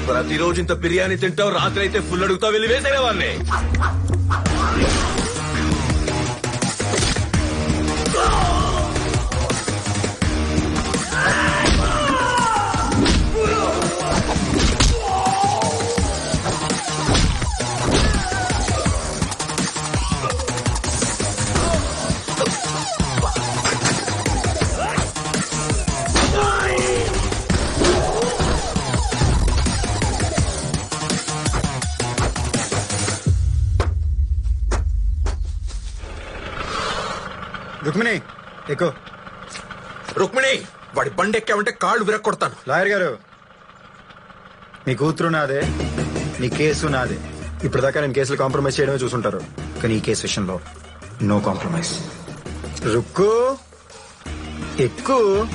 ప్రతిరోజు ఇంత బిర్యానీ తింటావు, రాత్రి అయితే ఫుల్ అడుగుతావు, వెళ్ళి వేసేనే వాడిని. రుక్మిణి ఎక్కువ. రుక్మిణి, వాడి బండి ఎక్కామంటే కాళ్ళు విరక్కొడతాను. లాయర్ గారు, నీ కూతురు నాదే, నీ కేసు నాదే. ఇప్పటిదాకా నేను కేసులు కాంప్రమైజ్ చేయడమే చూసుంటారు, కానీ ఈ కేసు విషయంలో నో కాంప్రమైజ్. రుక్కు ఎక్కువ.